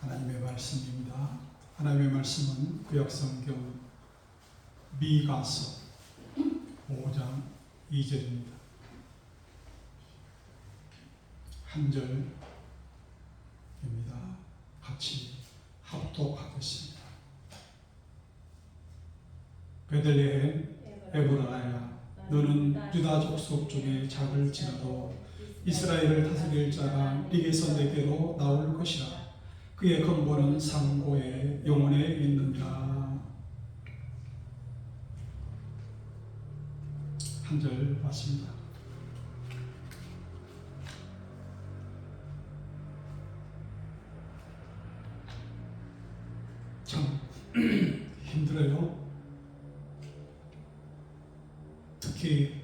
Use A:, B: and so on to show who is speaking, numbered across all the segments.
A: 하나님의 말씀입니다. 하나님의 말씀은 구약성경 미가서 5장 2절입니다. 한 절입니다. 같이 합독하겠습니다. 베들레헴 에브라야, 너는 유다 족속 중에 작을지라도 이스라엘을 다스릴 자가 네게서 내게로 나올 것이라. 그의 근본은 상고의 영혼에 있느니라. 한 절 봤습니다. 참 힘들어요. 특히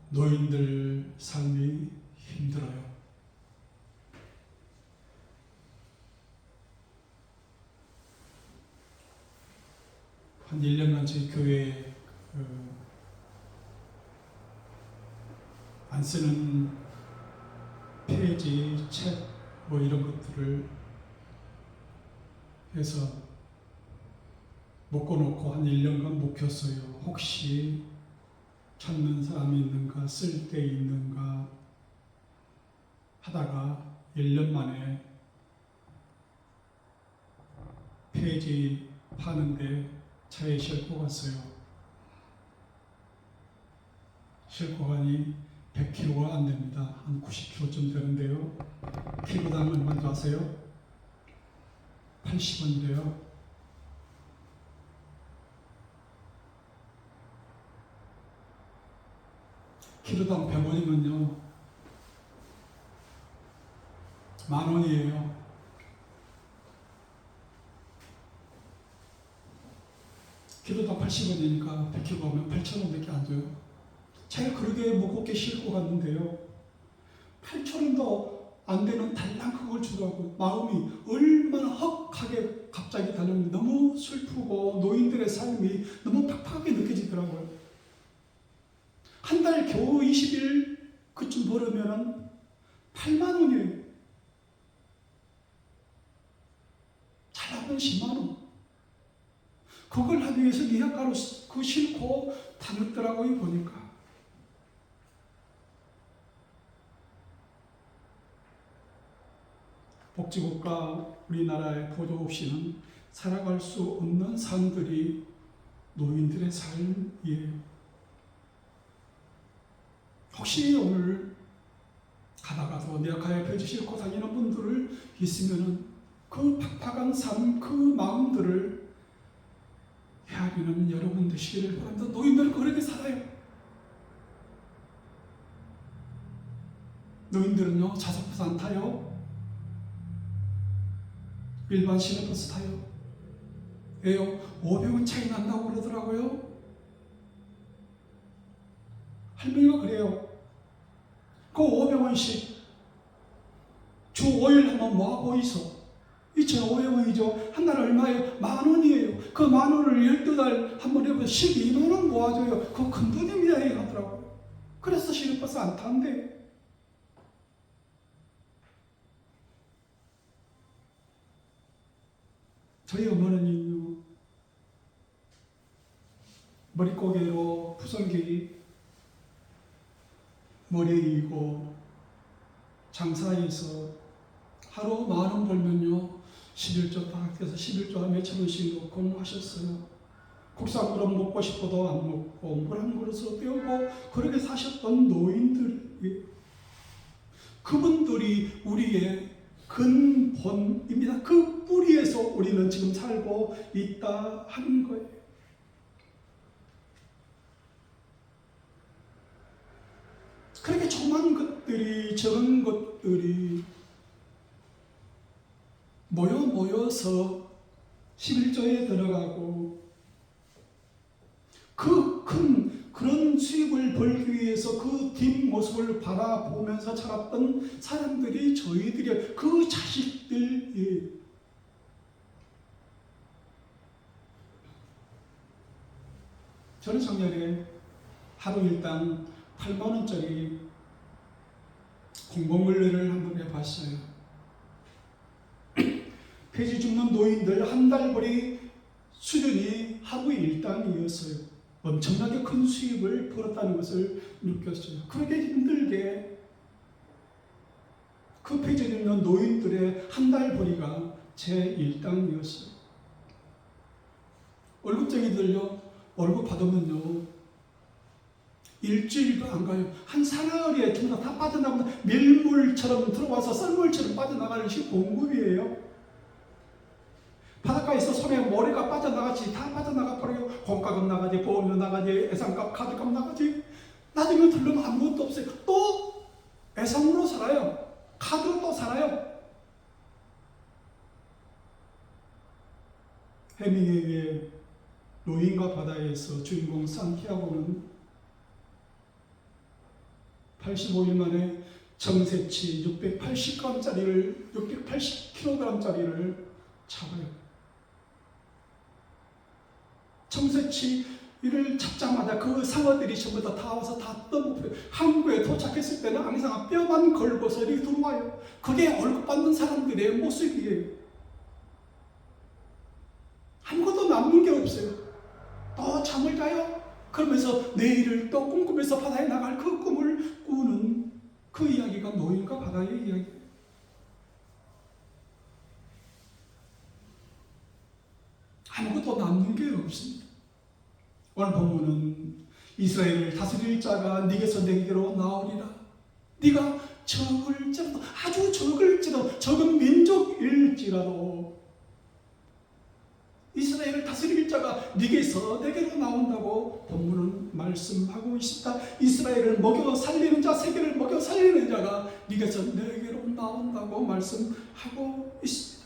A: 노인들 삶이 힘들어요. 한 1년간 저희 교회에 안 쓰는 페이지, 책 뭐 이런 것들을 해서 묶어놓고 한 1년간 묵혔어요. 혹시 찾는 사람이 있는가, 쓸 데 있는가 하다가 1년 만에 페이지 파는데 차에 싣고 갔어요. 싣고 가니 100kg가 안 됩니다. 한 90kg쯤 되는데요. 키로당 얼마인지 아세요? 80원이래요. 키로당 100원이면요 10,000원이에요. 키로당 80원이니까 100kg 하면 8,000원밖에 안 돼요. 제가 그렇게 무겁게 싣고 갔는데요, 8,000원도 안 되는 달랑 그걸 주더라고요. 마음이 얼마나 헉하게 갑자기 달렸는데 너무 슬프고 노인들의 삶이 너무 팍팍하게 느껴지더라고요. 한 달 겨우 20일 그쯤 벌으면 8만 원이에요. 잘하면 10만 원. 그걸 하기 위해서 예약가로 그 싣고 다녔더라고요, 보니까. 복지국가 우리나라의 보조 없이는 살아갈 수 없는 삶들이 노인들의 삶이에요. 혹시 오늘 가다가도 내 가야 펴지 싣고 다니는 분들을 있으면은 그 팍팍한 삶, 그 마음들을 헤아리는 여러분 되시기를 바랍니다. 노인들은 그렇게 살아요. 노인들은요, 자석버스 안 타요. 일반 시내버스 타요. 왜요? 500원 차이 난다고 그러더라고요. 할머니가 그래요. 그 500원씩 주 5일 한번 모아보 있어. 2,500원이죠. 한 달 얼마예요? 10,000원이에요. 그 10,000원을 12달 한번 해보면 12만 원 모아줘요. 그거 큰 돈입니다. 하더라고요. 그래서 시내버스 안 탄대. 저희 어머니는요, 머릿고개로 푸성기 머리에 이고 장사해서 하루 10,000원 벌면요 11조 다 떼서 11조에 몇천 원씩 넣고 하셨어요. 국산그릇 먹고 싶어도 안 먹고 물 한 그릇을 떼우고 그렇게 사셨던 노인들이, 그분들이 우리의 근본입니다. 그 뿌리에서 우리는 지금 살고 있다 하는 거예요. 그렇게 조그만 것들이, 적은 것들이 모여서 11조에 들어가고 그 큰 그런 수입을 벌기 위해서 그 뒷모습을 바라보면서 자랐던 사람들이 저희들이에요. 그 자식들이. 저는 작년에 하루 일당 8만 원짜리 공공근로를 한번 해봤어요. 폐지 줍는 노인들 한 달 벌이 수준이 하루 일당이었어요. 엄청나게 큰 수입을 벌었다는 것을 느꼈어요. 그렇게 힘들게 그 폐지 줍는 노인들의 한 달 벌이가 제 일당이었어요. 월급쟁이들요, 월급 받으면요, 일주일도 안 가요. 한 사흘에 전부 다 빠져나가면 밀물처럼 들어와서 썰물처럼 빠져나가는 시 공급이에요. 바닷가에서 손에 모래가 빠져나가지, 다 빠져나가 버려요. 공과금 나가지, 보험료 나가지, 예상값, 카드값 나가지. 나중에 들르면 아무것도 없어요. 또 예상으로 살아요. 카드로 또 살아요. 해밍웨이의 노인과 바다에서 주인공 산티아고는 85일 만에 정세치 680g짜리를 680kg짜리를 잡아요. 정세치를 잡자마자 그 상어들이 전부 다 와서 다 떠먹어요. 항구에 도착했을 때는 항상 뼈만 걸고서 이렇게 들어와요. 그게 월급 받는 사람들의 모습이에요. 아무것도 남는 게 없어요. 또 잠을 자요. 그러면서 내일을 또 꿈꾸면서 바다에 나갈 그 꿈을 꾸는 그 이야기가 노인과 바다의 이야기예요. 아무것도 남는 게 없습니다. 오늘 본문은 이스라엘을 다스릴 자가 네게서 내게로 나오리라. 네가 적을지라도, 아주 적을지라도, 적은 민족일지라도 이스라엘을 다스릴 자가 네게서 내게로 나온다고 본문은 말씀하고 있습니다. 이스라엘을 먹여 살리는 자, 세계를 먹여 살리는 자가 네게서 내게로 나온다고 말씀하고 있습니다.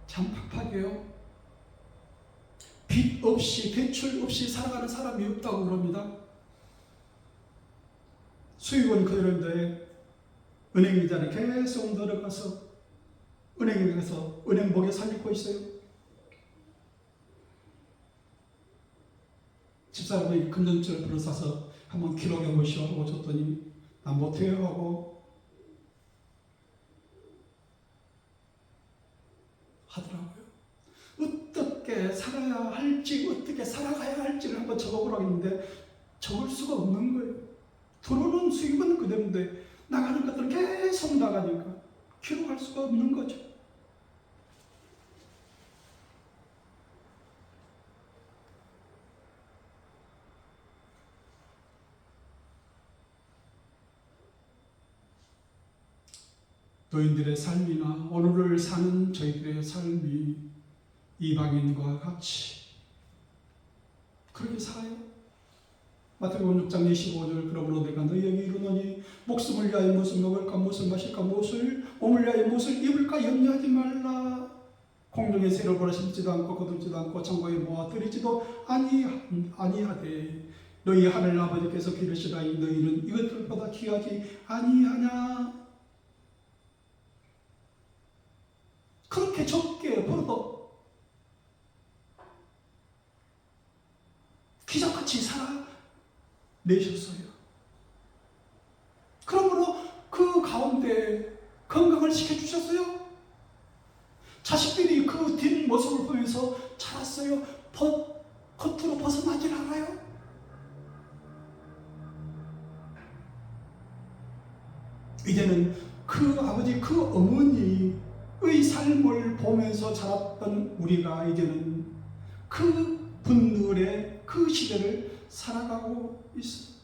A: 참 팍팍해요. 빚 없이, 대출 없이 살아가는 사람이 없다고 그럽니다. 수익은 그런데 은행이자를 계속 들어가서 은행에 가서 은행 먹여 살리고 있어요. 집사람이 금전줄 불어사서 한번 기록해 보시오 하고 줬더니 나 못해요 하고 하더라고요. 어떻게 살아야 할지, 어떻게 살아가야 할지를 한번 적어보라고 했는데 적을 수가 없는 거예요. 들어오는 수입은 그대로인데 나가는 것들은 계속 나가니까 기록할 수가 없는 거죠. 노인들의 삶이나 오늘을 사는 저희들의 삶이 이방인과 같이 그렇게 살아요. 마태복음 6장 25절 그러므로 내가 너희에게 이르노니 목숨을 위하여 무엇을 먹을까 무엇을 마실까 무엇을 몸을 위하여 무엇을 입을까 염려하지 말라. 공중의 새를 보라 심지도 않고 거두지도 않고 창고에 모아 들이지도 아니하되 너희 하늘 아버지께서 기르시라니 너희는 이것들보다 귀하지 아니하냐. 그렇게 적게 벌어도 기적같이 살아내셨어요. 그러므로 그 가운데 건강을 지켜주셨어요. 자식들이 그 뒷모습을 보면서 자랐어요. 겉으로 벗어나질 않아요. 이제는 그 아버지, 그 어머니의 삶을 보면서 자랐던 우리가 이제는 그 분들의 그 시대를 살아가고 있습니다.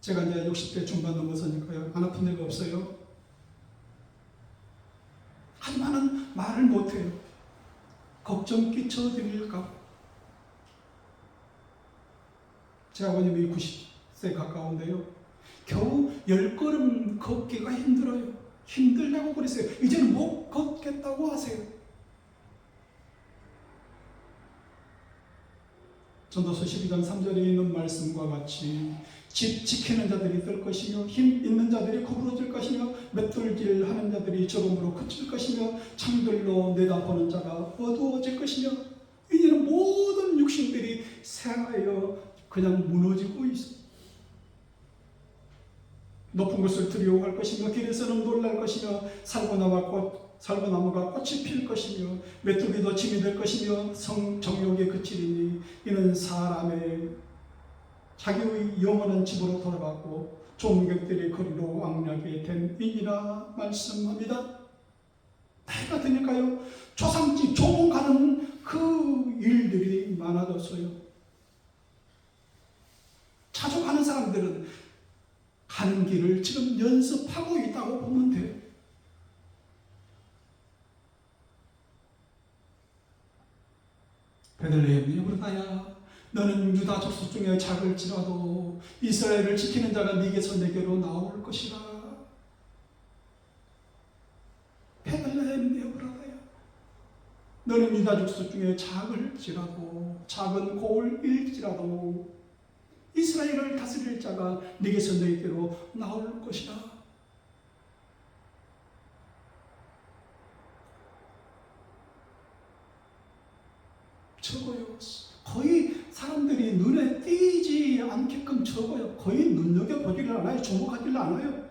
A: 제가 이제 60대 중반 넘어서니까요. 안 아픈 데가 없어요. 하지만은 말을 못해요. 걱정 끼쳐드릴까. 제 아버님이 90세 가까운데요. 겨우 10걸음 걷기가 힘들어요. 힘들다고 그랬어요. 이제는 못 걷겠다고 하세요. 전도서 12장 3절에 있는 말씀과 같이 집 지키는 자들이 뜰 것이며 힘 있는 자들이 구부러질 것이며 맷돌질 하는 자들이 저음으로 그칠 것이며 창들로 내다보는 자가 어두워질 것이며 이제는 모든 육신들이 새하여 그냥 무너지고 있습니다. 높은 곳을 두려워할 것이며 길에서는 놀랄 것이며 살구나무가 꽃이 필 것이며 메뚜기도 짐이 될 것이며 정욕에 그치리니 이는 사람의 자기의 영원한 집으로 돌아가고 종객들의 거리로 왕래하게 됨이니라 말씀합니다. 나이가 드니까요 조상집 조봉 가는 그 일들이 많아졌어요. 자주 가는 사람들은 가는 길을 지금 연습하고 있다고 보면 돼요. 베들레헴 에브라다야, 너는 유다 족속 중에 작을지라도 이스라엘을 지키는 자가 네게서 내게로 나올 것이라. 베들레헴 에브라다야, 너는 유다 족속 중에 작을지라도, 작은 고을일지라도 이스라엘을 다스릴 자가 네게서 내게로 나올 것이라. 적어요. 거의 사람들이 눈에 띄지 않게끔 적어요. 거의 눈여겨보지를 않아요. 주목하지를 않아요.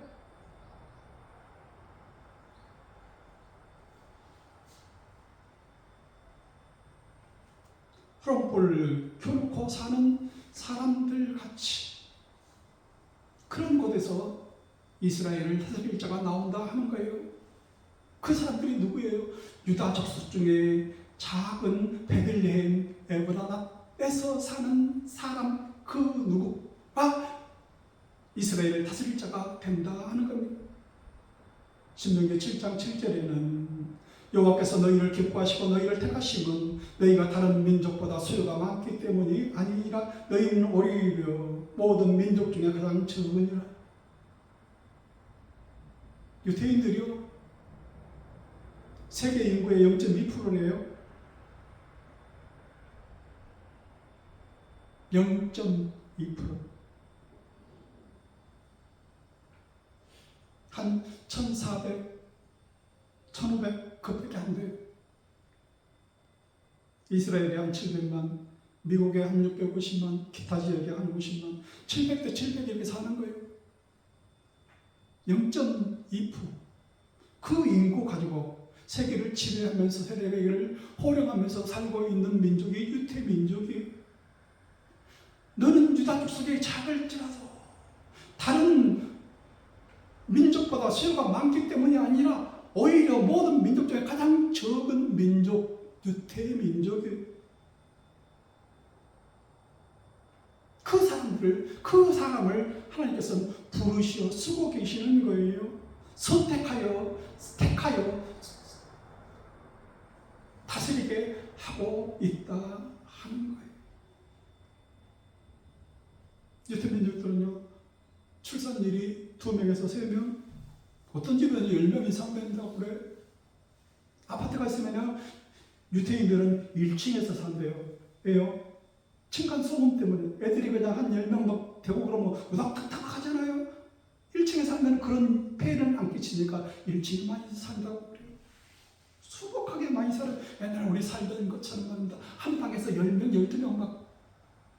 A: 프롬볼 켜놓고 사는 사람들 같이 그런 곳에서 이스라엘을 다스릴 자가 나온다 하는 거예요. 그 사람들이 누구예요? 유다 족속 중에 작은 베들레헴 에브라다에서 사는 사람 그 누구가 이스라엘을 다스릴 자가 된다 하는 겁니다. 신명기 7장 7절에는 여호와께서 너희를 기뻐하시고 너희를 택하심은 너희가 다른 민족보다 수요가 많기 때문이 아니라 너희는 오히려 모든 민족 중에 가장 적으니라. 유대인들이요 세계 인구의 0.2%네요. 0.2%. 한 1,400, 1,500 그밖에 안 돼요. 이스라엘에 한 700만, 미국에 한 650만, 기타 지역에 한 50만, 700대 700 이렇게 사는 거예요. 0.2%. 그 인구 가지고 세계를 지배하면서 세계를 호령하면서 살고 있는 민족이 유태 민족이에요. 너는 유다 족속에 작을지라도 다른 민족보다 수요가 많기 때문이 아니라 오히려 모든 민족 중에 가장 적은 민족, 유태 민족이에요. 그 사람을 하나님께서는 부르시어 쓰고 계시는 거예요. 선택하여, 택하여 다스리게 하고 있다 하는 거예요. 유태 민족들은요, 출산율이 2명에서 3명, 어떤 집에는 10명 이상 된다고 그래. 아파트가 있으면요, 유태인들은 1층에서 산대요. 왜요? 층간 소음 때문에 애들이 그냥 한 10명 막 되고 그러면 우닥탁탁 하잖아요. 1층에 살면 그런 폐해는 안 끼치니까 1층에 많이 산다고 그래요. 수북하게 많이 살아요. 옛날에 우리 살던 것처럼 말입니다. 한 방에서 10명, 12명 막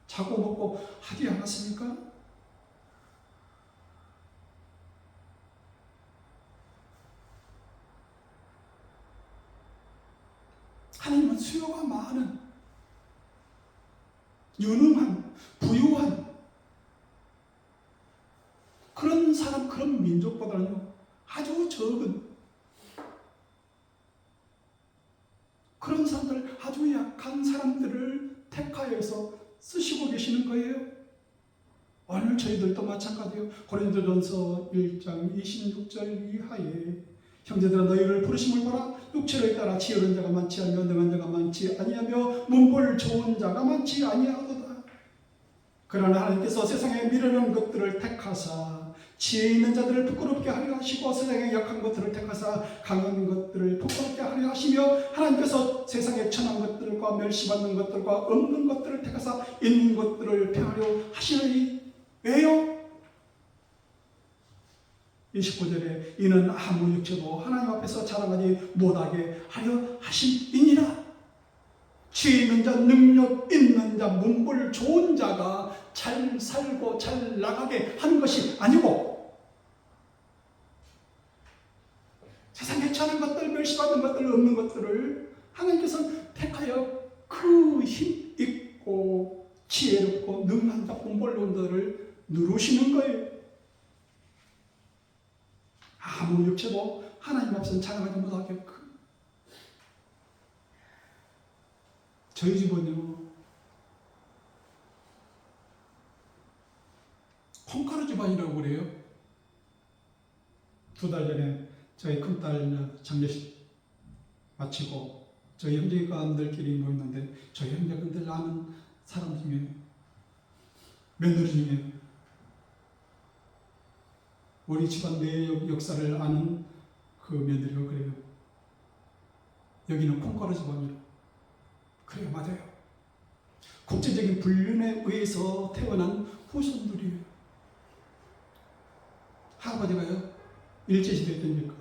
A: 자고 먹고 하지 않았습니까? 하나님은 수요가 많은, 유능한, 부유한 그런 사람, 그런 민족보다는요 아주 적은 그런 사람들, 아주 약한 사람들을 택하여서 쓰시고 계시는 거예요. 오늘 저희들도 마찬가지예요. 고린도전서 1장 26절 이하에 형제들아 너희를 부르심을 보라. 육체를 따라 지혜로운 자가 많지 아니하며 능한 자가 많지 아니하며 문벌 좋은 자가 많지 아니하도다. 그러나 하나님께서 세상에 미련한 것들을 택하사 지혜 있는 자들을 부끄럽게 하려 하시고 세상에 약한 것들을 택하사 강한 것들을 부끄럽게 하려 하시며 하나님께서 세상에 천한 것들과 멸시받는 것들과 없는 것들을 택하사 있는 것들을 폐하려 하시느니. 왜요? 29절에 이는 아무 육체도 하나님 앞에서 자랑하지 못하게 하려 하심이니라. 지혜 있는 자, 능력 있는 자, 문벌 좋은 자가 잘 살고 잘 나가게 하는 것이 아니고 대처하는 것들, 멸시받는 것들, 없는 것들을 하나님께서 택하여 그 힘 있고 지혜롭고 능한 자 본벌론들을 누르시는 거예요. 아무 육체도 하나님 앞에서 자랑하지 못하게끔. 저희 집은요, 콩가루 집안이라고 그래요. 2달 전에 저희 큰딸 장례식 마치고 저희 형제간들끼리 모였는데 저희 형제간들 아는 사람 중에 며느리 중에 우리 집안 내 역사를 아는 그 며느리가 그래요. 여기는 콩가루 집안이라고. 그래요, 맞아요. 국제적인 불륜에 의해서 태어난 후손들이에요. 할아버지가요, 일제시대 때니까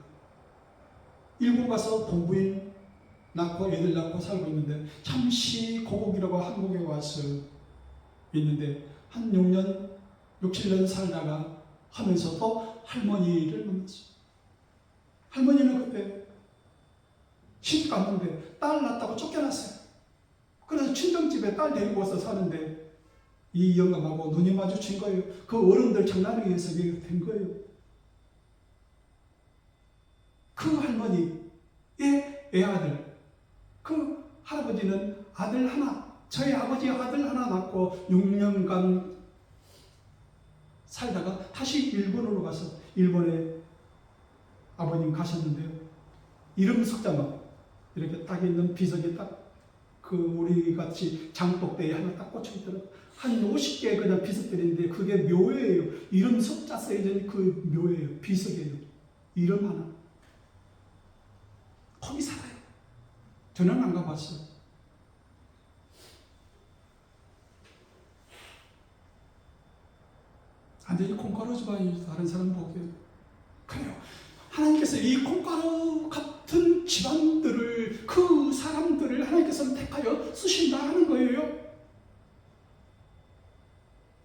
A: 일본 가서 동부인 낳고 애들 낳고 살고 있는데 잠시 고국이라고 한국에 와서 있는데 한 6년, 6, 7년 살다가 하면서도 할머니를 만났어요. 할머니는 그때 시집 갔는데 딸 낳았다고 쫓겨났어요. 그래서 친정집에 딸 데리고 와서 사는데 이 영감하고 눈이 마주친 거예요. 그 어른들 장난에 의해서 이게 된 거예요. 그 할머니의 애아들, 그 할아버지는 아들 하나, 저희 아버지 아들 하나 낳고 6년간 살다가 다시 일본으로 가서 일본에 아버님 가셨는데요. 이름 석자만 이렇게 딱 있는 비석이 딱 그 우리 같이 장독대에 하나 딱 꽂혀 있더라고요. 한 50개 그냥 비석들인데 그게 묘예요. 이름 석자 써있는 그 묘예요. 비석이에요. 이름 하나. 거기 살아요. 저는 안 가봤어요. 완전히 콩가루 집안이 다른 사람 보기에. 그래요. 하나님께서 이 콩가루 같은 집안들을, 그 사람들을 하나님께서 택하여 쓰신다 하는 거예요.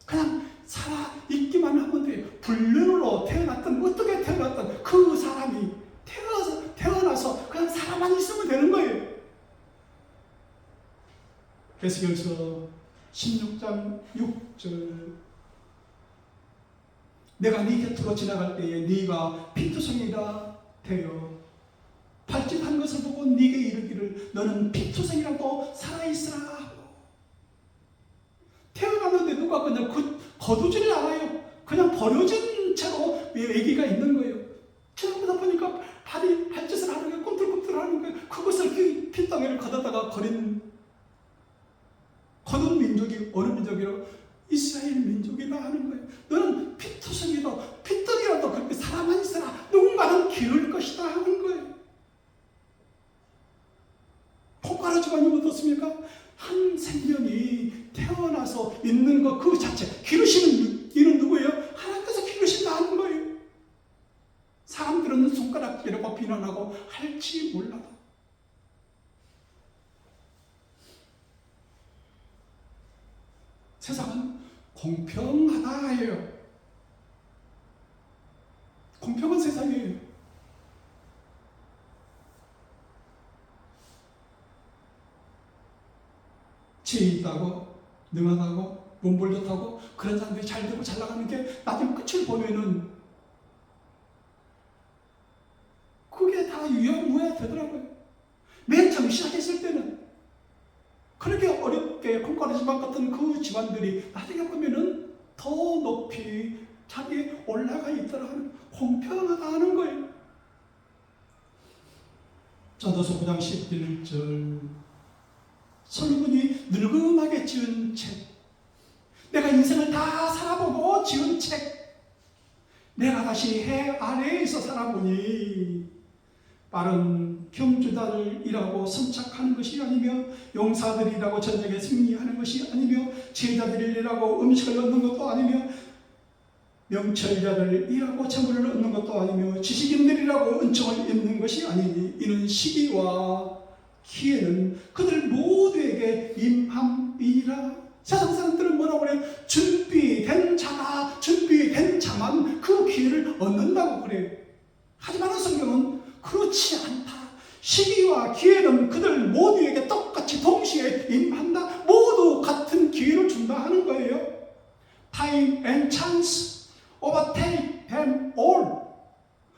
A: 그냥 살아 있기만 하면 돼요. 불륜으로 태어났던, 어떻게 태어났던 그 사람이 태어나서 그냥 살아만 있으면 되는 거예요. 에스겔서 16장 6절, 내가 네 곁으로 지나갈 때에 네가 피투성이가 되어 발짓한 것을 보고 네게 이르기를 너는 피투성이라도 살아있으라 하고. 태어났는데 누가 그냥 거두지를 않아요. 그냥 버려진 채로 아기가 있는 거예요. 지나보다 보니까 발짓을 하는 거예요. 꿈틀꿈틀 하는 거예요. 그것을 핏덩이를 걷어다가 거둔 민족이 어느 민족이라고? 이스라엘 민족이라 하는 거예요. 너는 피투성이도 핏덩이라도 그렇게 살아만 있어라. 누군가는 기를 것이다 하는 거예요. 콩가루 집안이 어떻습니까? 한 생명이 태어나서 있는 것 그 자체, 기르시는 이는 누구예요? 하나님께서 기르신다 하는 거예요. 사람들은 손가락질하고 비난하고 할지 몰라도 세상은 공평하다 해요. 공평한 세상이에요. 지혜 있다고, 능하다고, 몸볼 좋다고 그런 사람들이 잘 되고 잘 나가는 게 나중에 끝을 보면은 그게 다 유야무야 되더라고요. 맨 처음 시작했을 때는 그렇게 어렵게 콩가루 집안 같은 그 집안들이 나중에 보면은 더 높이 자기 올라가 있더라 하는, 공평하다 하는 거예요. 전도서 9장 11절, 솔로몬이 늙음하게 지은 책, 내가 인생을 다 살아보고 지은 책, 내가 다시 해 아래에서 살아보니 빠른 경주달이라고 선착하는 것이 아니며 용사들이라고 전쟁에 승리하는 것이 아니며 제자들이라고 음식을 얻는 것도 아니며 명철자들이라고 재물을 얻는 것도 아니며 지식인들이라고 은총을 입는 것이 아니니 이는 시기와 기회는 그들 모두에게 임함이라. 세상 사람들은 뭐라고 그래요? 준비된 자가, 준비된 자만 그 기회를 얻는다고 그래요. 하지만 성경은 그렇지 그러나 기회는 그들 모두에게 똑같이 동시에 임한다. 모두 같은 기회를 준다 하는 거예요. Time and chance overtake them all.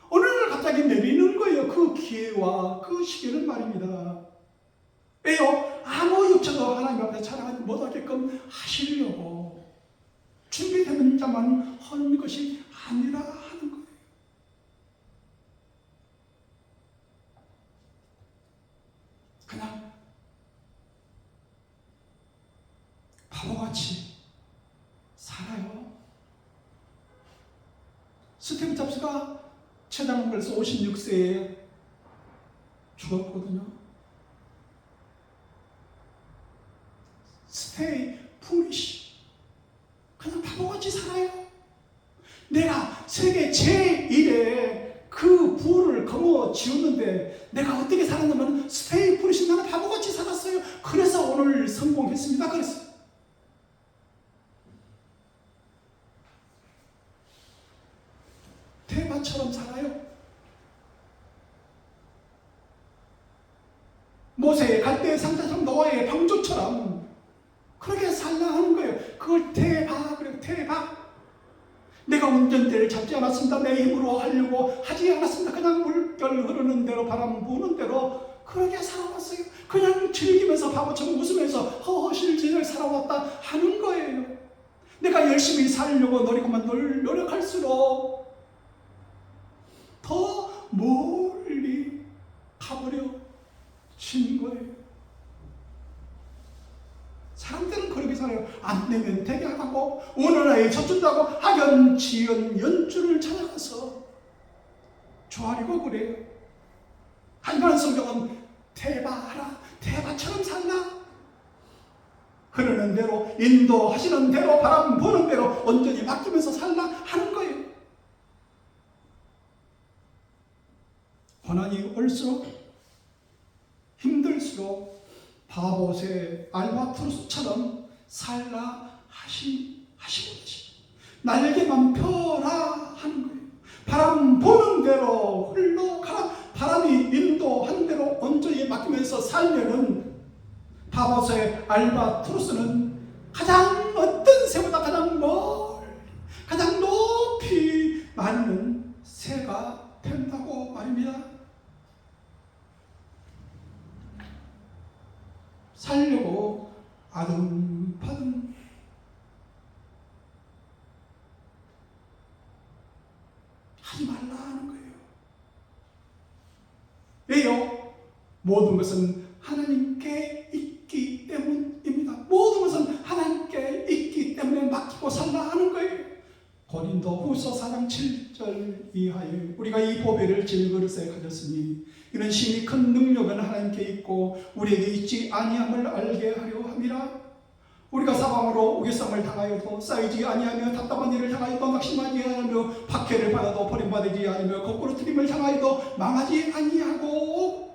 A: 어느 날 갑자기 내리는 거예요. 그 기회와 그 시기는 말입니다. 왜요? 아무 육체도 하나님 앞에 자랑하지 못하게끔 하시려고. 준비되는 자만 하는 것이 아니라 하는 거예요. 그냥 바보같이 살아요. 스티브 잡스가 췌장암 걸려서 56세에 죽었거든요. Stay foolish. 그냥 바보같이 살아요. 내가 세계 제1의 그 부를 거머쥐었는데 내가 어떻게 살았냐면 Stay foolish. 나는 바보같이 살았어요. 그래서 오늘 성공했습니다. 그랬어요. 대마처럼 살아요. 모세의 갈대의 상자처럼 노아의 방주처럼 그렇게 살라 하는 거예요. 그걸 대박, 그래요. 대박. 내가 운전대를 잡지 않았습니다. 내 힘으로 하려고 하지 않았습니다. 그냥 물결 흐르는 대로 바람 부는 대로 그렇게 살아왔어요. 그냥 즐기면서 바보처럼 웃으면서 허허실실 살아왔다 하는 거예요. 내가 열심히 살려고 노력하면 노력할수록 더 멀리 가버려진 거예요. 사람들은 그렇게 살아요. 안 되면 되게 하고 어느 날에 젖준다고 학연, 지연, 연주를 찾아가서 조아리고 그래요. 하지만 성경은 대바하라, 대바처럼 살라. 흐르는 대로, 인도하시는 대로, 바람 부는 대로 온전히 맡기면서 살라 하는 거예요. 고난이 올수록 힘들수록 바보새 알바트로스처럼 살라 하시듯이 날개만 펴라 하는 거예요. 바람 부는 대로 흘러가라. 바람이 인도한 대로 온전히 맡기면서 살면은 바보새 알바트로스는 가장 어떤 새보다 가장 멀리 가장 높이 날는 새가 된다고 말입니다. 살려고 아둥바둥 하지 말라 하는 거예요. 왜요? 모든 것은 하나님께 있기 때문입니다. 모든 것은 하나님께 있기 때문에 맡기고 살라 하는 거예요. 고린도후서 4장 7절 이하에 우리가 이 보배를 질그릇에 가졌으니 이는 심히 큰 능력은 하나님께 있고 우리에게 있지 아니함을 알게 하려 함이라. 우리가 사방으로 우겨쌈을 당하여도 쌓이지 아니하며 답답한 일을 당하여도 낙심하지 아니하며 박해를 받아도 버림받지 아니하며 거꾸로 트림을 당하여도 망하지 아니하고.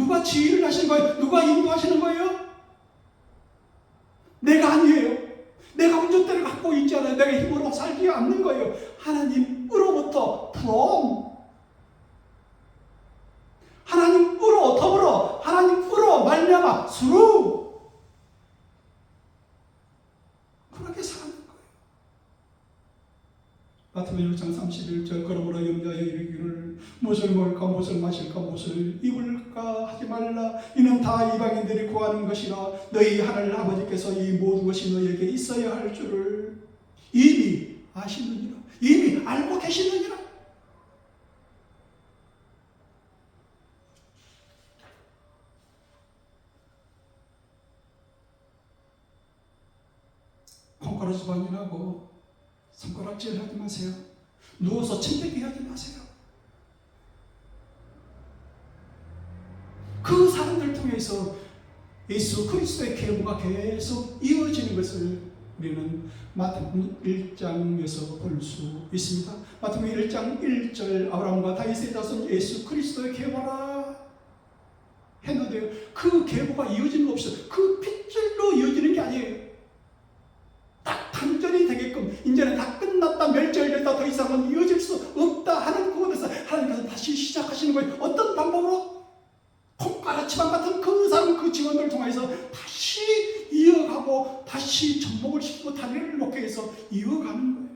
A: 누가 지휘를 하시는 거예요? 누가 인도하시는 거예요? 내가 아니에요. 내가 운전대를 갖고 있지 않아요. 내가 힘으로 살지 않는 거예요. 하나님으로부터 from 하나님으로 더불어 하나님으로 말미암아 through 그렇게 사는 거예요. 마태복음 6장 31절 그러므로 염려하여 이르기를 무엇을 먹을까 무엇을 마실까 무엇을 입을까 하지 말라. 이는 다 이방인들이 구하는 것이라. 너희 하늘 아버지께서 이 모든 것이 너희에게 있어야 할 줄을 이미 아시느니라. 이미 알고 계시느니라. 콩가루수반이라고 손가락질 하지 마세요. 누워서 침대기 하지 마세요. 그 사람들 통해서 예수 그리스도의 계보가 계속 이어지는 것을 우리는 마태복음 1장에서 볼 수 있습니다. 마태복음 1장 1절 아브라함과 다윗의 자손 예수 그리스도의 계보라 했는데요. 그 계보가 이어지는 거 없어요. 그 핏줄로 이어지는 게 아니에요. 딱 단절이 되게끔 이제는 다 끝났다 멸절됐다 더 이상은 이어질 수 없다 하는 그것에서 하나님께서 다시 시작하시는 거예요. 어떤 방법으로? 콩가루 지방 같은 그 사람, 그 직원들 통해서 다시 이어가고 다시 접목을 시키고 다리를 놓게 해서 이어가는 거예요.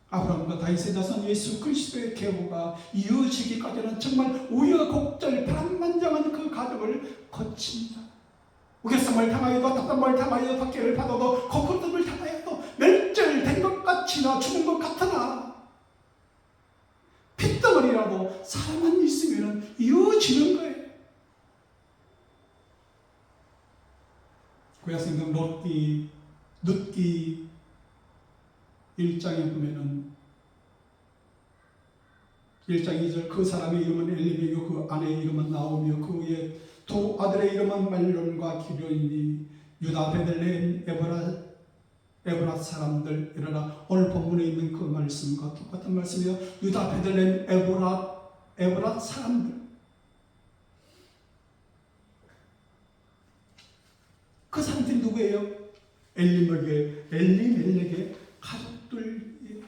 A: 아브라함과 다윗의 자손 예수 그리스도의 계보가 이어지기까지는 정말 우여곡절 파란만장한 그 과정을 거칩니다. 우겨쌈을 당하여도 답답함을 당하여도 박해를 받아도 거꾸름을 당하여도 멸절된 것 같이나 죽은 것 같으나 핏덩어리라도 사람만 있으면 이어지는 거예요. 고야성경 룻기 1장에 보면은 1장 2절 그 사람의 이름은 엘리메요 그 아내의 이름은 나오며 그의 두 아들의 이름은 말론과 기료이니 유다 베들레헴 에브랏 사람들 이러나 오늘 본문에 있는 그 말씀과 똑같은 말씀이요. 유다 베들레헴 에브랏 사람들 그 사람들이 누구예요? 엘리멜렉의 가족들이에요.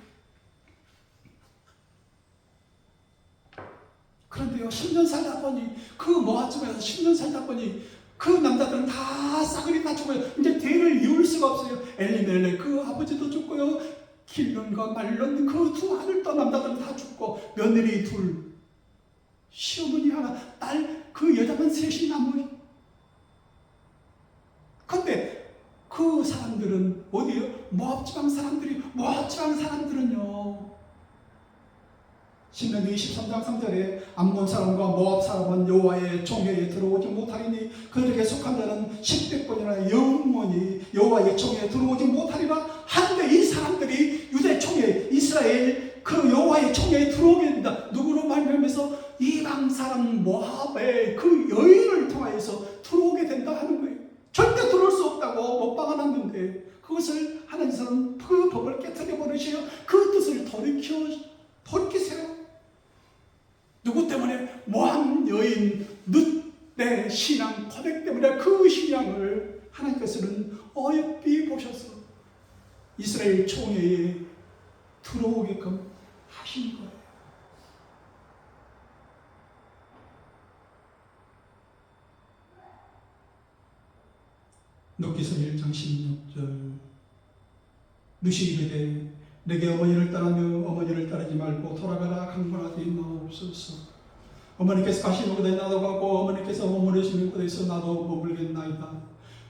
A: 그런데요 10년 살다 보니 그 모아집에서 10년 살다 보니 그 남자들은 다 싸그리 다 죽어요. 이제 대를 이을 수가 없어요. 엘리멜렉 그 아버지도 죽고요. 길론과 말론 그 두 아들도 남자들은 다 죽고 며느리 둘 시어머니 하나 딸 그 여자만 셋이 남아요. 근데 그 사람들은 어디요? 모압지방 사람들은요 신명기 23장 3절에 암몬 사람과 모압 사람은 여호와의 총회에 들어오지 못하리니 그들에게 속한 자는 10대권이나 영원히 여호와의 총회에 들어오지 못하리라 하는데 이 사람들이 유대 총회 이스라엘 그 여호와의 총회에 들어오게 됩니다. 누구로 말미암아서 이방 사람 모압의 그 여인을 통하여서 들어오게 된다 하는 거예요. 절대 들어올 수 없다고 못 박아놨는데 그것을 하나님께서는 그 법을 깨뜨려 버리시어 그 뜻을 돌이키세요. 누구 때문에? 모함 여인 룻의 신앙 고백 때문에 그 신앙을 하나님께서는 어여삐 보셔서 이스라엘 총회에 들어오게끔 하신 거예요. 룻기서 1장 16절 룻이 이르되 내게 어머니를 따르며 어머니를 따르지 말고 돌아가라 강권하지 마옵소서. 어머니께서 가시는 곳에 나도 가고 어머니께서 머무르시는 곳에서 나도 머물겠나이다.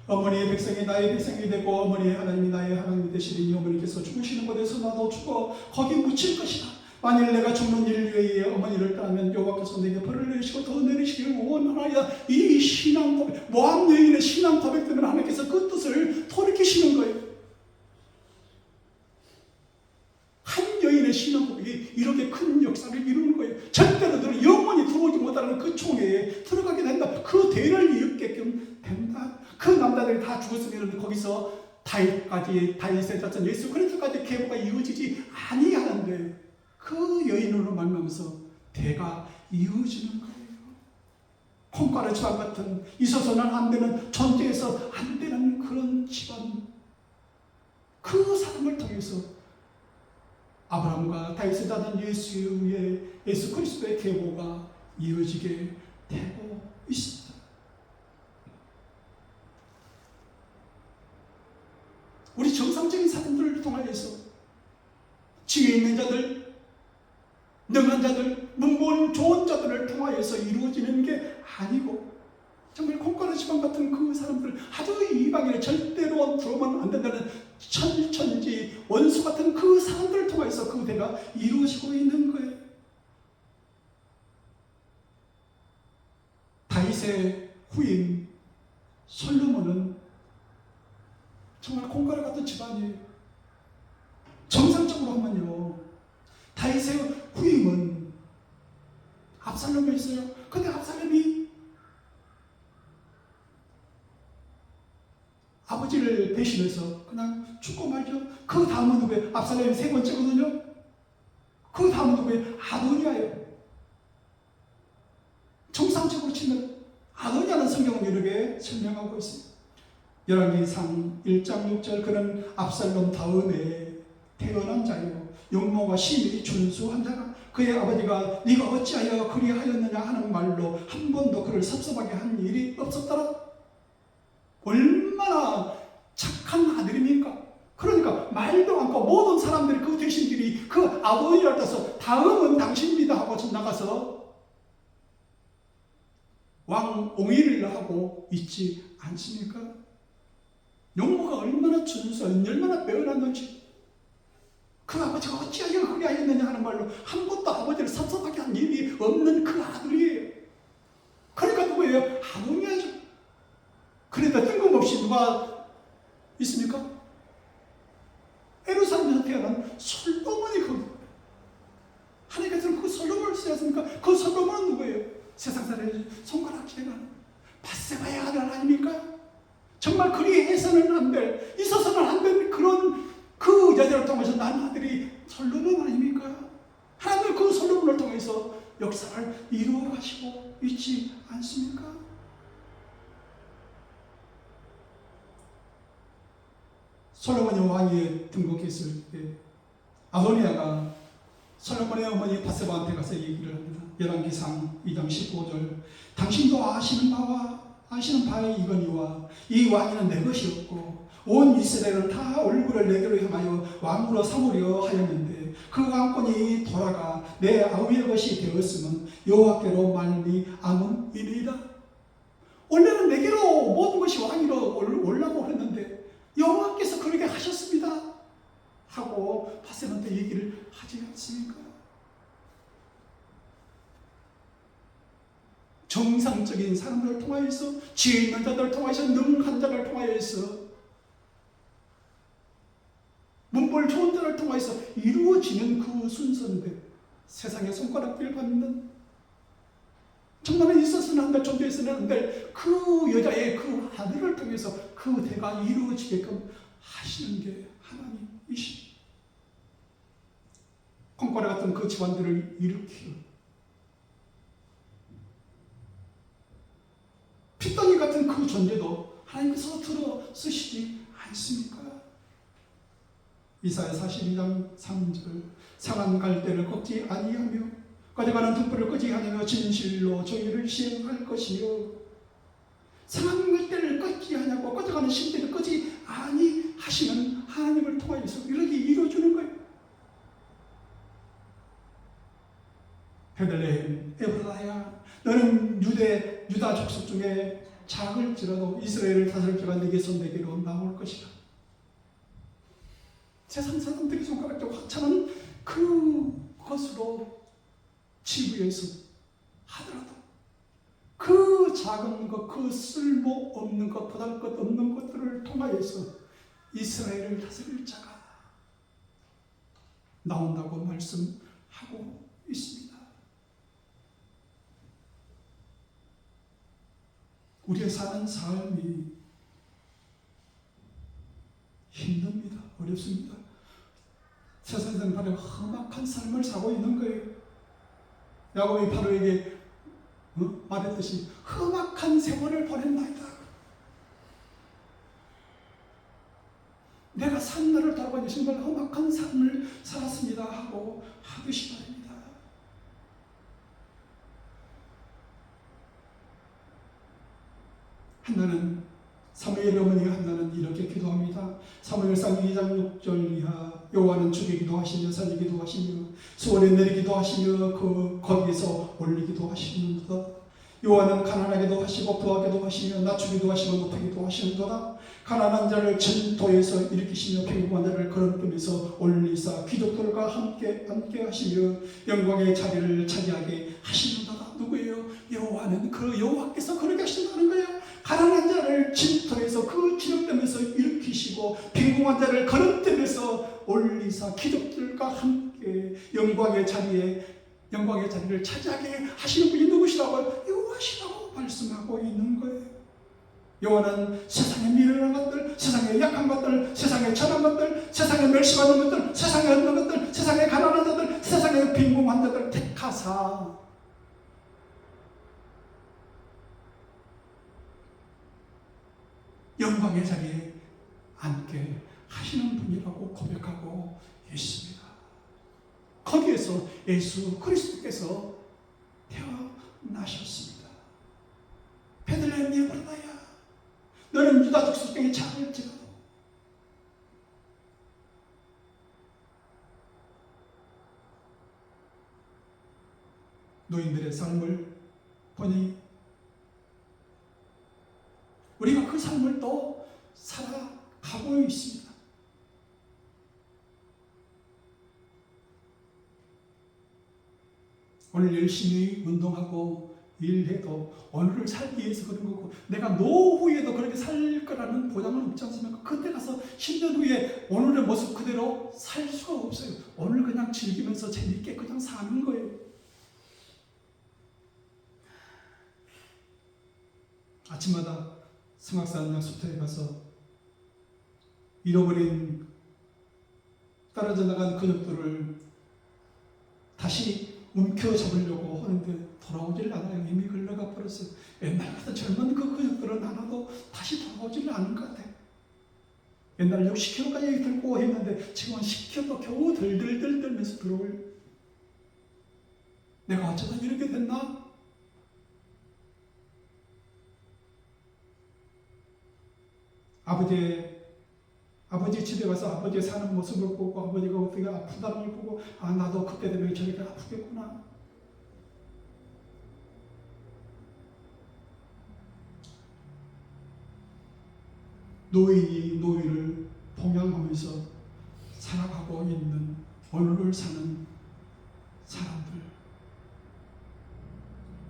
A: 어머니의 백성이 나의 백성이 되고 어머니의 하나님이 나의 하나님이 되시리니 어머니께서 죽으시는 곳에서 나도 죽어 거기 묻힐 것이다. 만일 내가 죽는 인류에 어머니를 따르면 여호와께서 내게 벌을 내리시고 더 내리시기를 원하나이다. 이 신앙 고백, 모함 여인의 신앙 고백 때문에 하나님께서 그 뜻을 돌이키시는 거예요. 한 여인의 신앙 고백이 이렇게 큰 역사를 이루는 거예요. 절대로 영원히 들어오지 못하는 그 총회에 들어가게 된다. 그 대를 이었게끔 된다. 그 남자들이 다 죽었으면 거기서 다윗의 자손 예수 그리스도까지 계보가 이루어지지 아니하는데 그 여인으로 만나면서 대가 이루어지는 거예요. 콩가루 집안 같은 있어서는 안 되는 존재에서 안 되는 그런 집안 그 사람을 통해서 아브라함과 다윗의 자손 예수 그리스도의 계보가 이어지게 되고 있습니다. 우리 정상적인 사람들을 통하여서 지혜 있는 자들, 능한 자들, 문본 좋은 자들을 통하여서 이루어지는 게 아니고 정말 콩가루 지방 같은 그 사람들 아주 이방인을 절대로 들어오면 안 된다는 천지 원수 같은 그 사람들을 통해서 그 대가 이루어지고 있는 거예요. 다윗의 후임 솔로몬은 정말 콩가루 같은 집안이에요. 정상적으로 하면요 다윗의 후임은 압살롬이 있어요. 근데 압살롬이 아버지를 배신해서 그냥 죽고 말죠. 그 다음은 누구예요? 압살롬이 세 번째거든요. 그 다음은 누구예요? 아도니아예요. 정상적으로 치면 아도니아는 성경은 이렇게 설명하고 있습니다. 열왕기상 1장 6절 그는 압살롬 다음에 태어난 자요 용모가 심히 준수한 자가 그의 아버지가 네가 어찌하여 그리하였느냐 하는 말로 한 번도 그를 섭섭하게 한 일이 없었더라. 얼마나 착한 아들입니까? 그러니까 말도 않고 모든 사람들이 그 대신들이 그 아버지를 따서 다음은 당신입니다 하고 나가서 왕옹위를 하고 있지 않습니까? 용모가 얼마나 준수, 얼마나 빼어났는지 그 아버지가 어찌하여 그리 하였느냐 하는 말로 한 번도 아버지를 섭섭하게 한 일이 없는 그 아들이에요. 그러니까 누구예요? 아동이야죠. 그런데 뜬금없이 누가 있습니까? 에루살렘에서 태어난 솔로몬이 하나님께서는 그 솔로몬을 쓰셨습니까? 그 솔로몬은 누구예요? 세상 사람이 손가락질하는 밧세바의 아들 아닙니까? 정말 그리 해서는 안 될, 있어서는 안 될 그런 그 여자를 통해서 난 아들이 솔로몬 아닙니까? 하나님은 그 솔로몬을 통해서 역사를 이루어 가시고 있지 않습니까? 솔로몬이 왕위에 등극했을 때 아도니아가 솔로몬의 어머니 밧세바한테 가서 얘기를 합니다. 열왕기상 2장 15절 당신도 아시는 바에 이거니와 이 왕위는 내 것이었고 온 이스라엘은 다 얼굴을 내게로 향하여 왕으로 삼으려 하였는데 그 왕권이 돌아가 내 아우의 것이 되었으면 여호와께로 말미암음이니이다. 원래는 내게로 모든 것이 왕위로 올라고 했는데 여호와께서 그렇게 하셨습니다 하고 밧세바한테 얘기를 하지 않습니까? 정상적인 사람들을 통하여서 지혜 있는 자들을 통하여서 능한 자를 통하여서 문벌 좋은 자를 통하여서 이루어지는 그 순서인데 세상에 손가락질 받는 정말 있어서는 안 될, 존재해서는 안 될 그 여자의 그 아들을 통해서 그 대가 이루어지게끔 하시는 게 하나님이십니다. 콩가루 같은 그 집안들을 일으키고 핏덩이 같은 그 존재도 하나님께서 들어 쓰시지 않습니까? 이사야 42장 3절 상한 갈대를 꺾지 아니하며 꺼져가는 등불을 끄지 아니하며 진실로 정의를 시행할 것이요 상한 갈대를 꺾지 아니하고 꺼져가는 심대를 끄지 아니하시는 하나님을 통하여서 이렇게 이루어주는 거예요. 베들레헴 에브라야 너는 유다 족속 중에 작을지라도 이스라엘을 다스릴 자가 네게서 내게로 나올 것이다. 세상 사람들이 손가락으로 하찮은 그것으로 치부해서 하더라도 그 작은 것, 그 쓸모없는 것, 보잘것없는 것들을 통하여서 이스라엘을 다스릴 자가 나온다고 말씀하고 있습니다. 우리의 사는 삶이 힘듭니다. 어렵습니다. 세상에서는 바로 험악한 삶을 살고 있는 거예요. 야곱이 바로에게 말했듯이 험악한 세월을 보냈나이다. 내가 산 날을 돌아보니 정말 험악한 삶을 살았습니다 하고 하듯이 말입니다. 한나는 사무엘의 어머니가 한나는 이렇게 기도합니다. 사무엘상 2장 6절 이하 여호와는 죽이기도 하시며 살리기도 하시며 수월에 내리기도 하시며 거기에서 올리기도 하시는도다. 여호와는 가난하게도 하시고 부하게도 하시며 낮추기도 하시고 높이기도 하시는도다. 가난한 자를 진토에서 일으키시며 평범한 자를 거름뜸에서 올리사 귀족들과 함께 하시며 영광의 자리를 차지하게 하시는도다. 누구예요? 여호와는 그 여호와께서 그렇게 하신다는 거예요. 가난한 자를 진토에서 그 지름댐에서 일으키시고 빈궁한 자를 거름댐에서 올리사 기족들과 함께 영광의 자리를 차지하게 하시는 분이 누구시라고요? 여호와시라고 말씀하고 있는 거예요. 여호와는 세상에 미련한 것들, 세상에 약한 것들, 세상에 천한 것들, 세상에 멸시받는 것들, 세상에 없는 것들, 세상에 가난한 자들, 세상에 빈궁한 자들 택하사 영광의 자리에 앉게 하시는 분이라고 고백하고 하고 있습니다. 거기에서 예수 그리스도께서 태어나셨습니다. 베들레헴 에브라다야, 너는 유다족 속에 작을지라도 노인들의 삶을 보니 우리가 그 삶을 또 살아가고 있습니다. 오늘 열심히 운동하고 일해도 오늘을 살기 위해서 그런 거고, 내가 노후에도 그렇게 살 거라는 보장은 없지 않습니까? 그때 가서 10년 후에 오늘의 모습 그대로 살 수가 없어요. 오늘 그냥 즐기면서 재밌게 그냥 사는 거예요. 아침마다 성악산 약수터에 가서 잃어버린, 떨어져 나간 근육들을 다시 움켜잡으려고 하는데 돌아오질 않아요. 이미 흘러가 버렸어요. 옛날 같은 젊은 그 근육들은 하나도 다시 돌아오질 않은 것 같아요. 옛날 60kg까지 들고 했는데 지금은 10kg도 겨우 덜덜덜 떨면서 들어올. 내가 어쩌다 이렇게 됐나? 아버지 집에 가서 아버지 사는 모습을 보고, 아버지가 어떻게 아프다는 걸 보고, 아, 나도 그때 되면 저렇게 아프겠구나. 노인이 노인을 봉양하면서 살아가고 있는 오늘을 사는 사람들.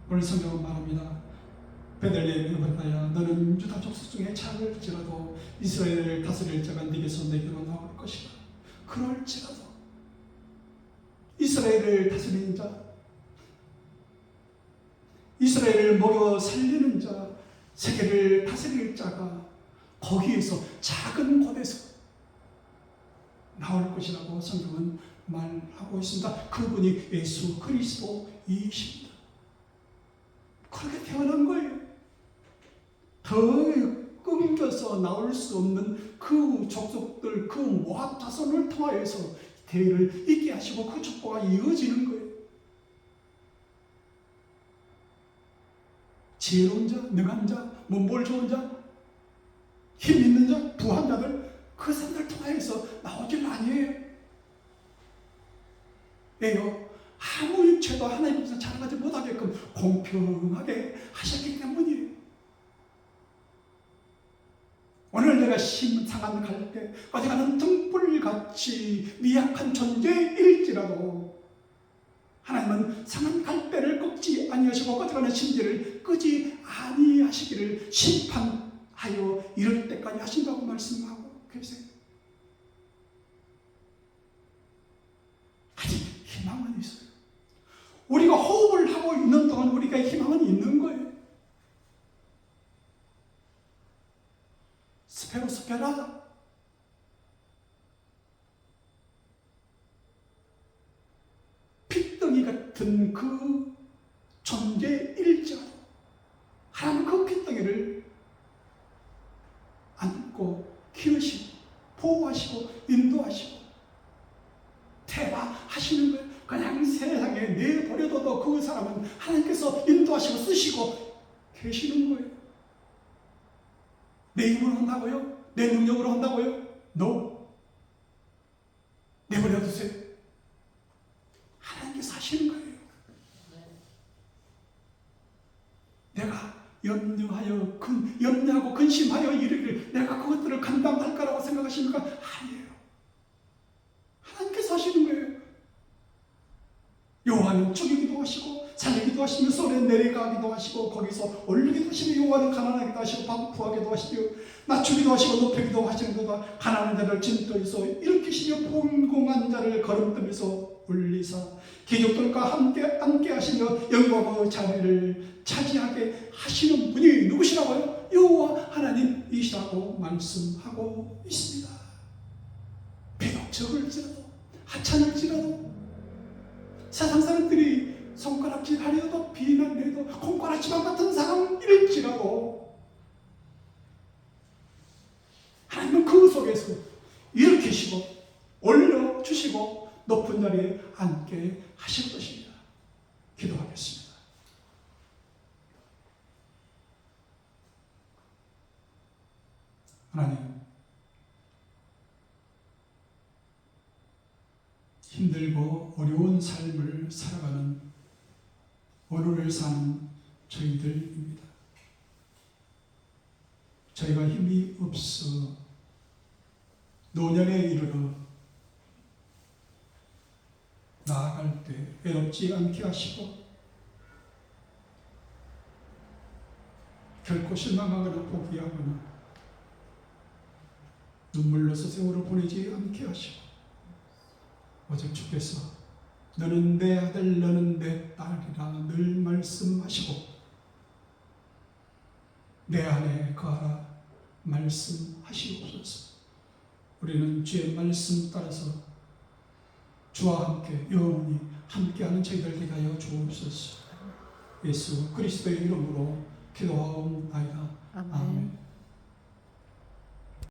A: 오늘 성경은 말합니다. 베들레헴 에브라다야, 너는 유다 족속 중에 작을지라도 이스라엘을 다스릴 자가 네게서 내게로 나올 것이다. 그럴지라도 이스라엘을 다스리는 자, 이스라엘을 먹여 살리는 자, 세계를 다스릴 자가 거기에서, 작은 곳에서 나올 것이라고 성경은 말하고 있습니다. 그분이 예수 그리스도이십니다. 그렇게 태어난 거예요. 더 끊겨서 나올 수 없는 그 족속들, 그 모압 자손을 통하여서 대의를 있게 하시고 그 족보가 이어지는 거예요. 지혜로운 자, 능한 자, 문벌 좋은 자, 힘 있는 자, 부한 자들, 그 사람들 통하여서 나오질 아니에요. 왜요? 아무 육체도 하나님께서 자랑하지 못하게끔 공평하게 하셨기 때문이에요. 오늘 내가 상한 갈대, 어디 가는 등불같이 미약한 존재일지라도 하나님은 상한 갈대를 꺾지 아니하시고 어디 가는 심지를 끄지 아니하시기를 심판하여 이럴 때까지 하신다고 말씀하고 계세요. 아직 희망은 있어요. 우리가 호흡을 하고 있는 동안 우리가 희망은 있는 거예요. 스페라 핏덩이 같은 그 존재일지라도 하나님은 그 핏덩이를 안고 키우시고 보호하시고 인도하시고 대화하시는 거예요. 그냥 세상에 내버려둬도 그 사람은 하나님께서 인도하시고 쓰시고 계시는 거예요. 내 힘으로 한다고요? 내 능력으로 한다고요? No. 내버려 두세요. 하나님께서 하시는 거예요. 내가 염려하고 근심하여 이르기를 내가 그것들을 감당할 거라고 생각하십니까? 아니에요. 하나님께서 하시는 거예요. 여호와는 죽이기도 하시고 살리기도 하시며 썰에 내려가기도 하시고 거기서 올리기도 하시며 여호와는 가난하기도 하시고 방부하기도 하시며 낮추기도 하시고 높이기도 하시는도다. 가난한 자를 진토에서 일으키시며 풍성한 자를 거름뜸에서 울리사 기족들과 함께 하시며 영광의 자리를 차지하게 하시는 분이 누구시라고요? 여호와 하나님이시라고 말씀하고 있습니다. 비록 적을지라도 하찮을지라도 세상 사람들이 손가락질 하려도 비난해도 콩가락지만 같은 사람일지라도 하나님은 그 속에서 일으키시고 올려 하나님, 힘들고 어려운 삶을 살아가는 오늘을 사는 저희들입니다. 저희가 힘이 없어 노년에 이르러 나아갈 때 외롭지 않게 하시고 결코 실망하거나 포기하거나 눈물로서 세월을 보내지 않게 하시고 오직 주께서 너는 내 아들 너는 내 딸이라 늘 말씀하시고 내 안에 거하라 말씀하시옵소서. 우리는 주의 말씀 따라서 주와 함께 영원히 함께하는 저희들 되게 하여 주옵소서. 예수 그리스도의 이름으로 기도하옵나이다. 아멘.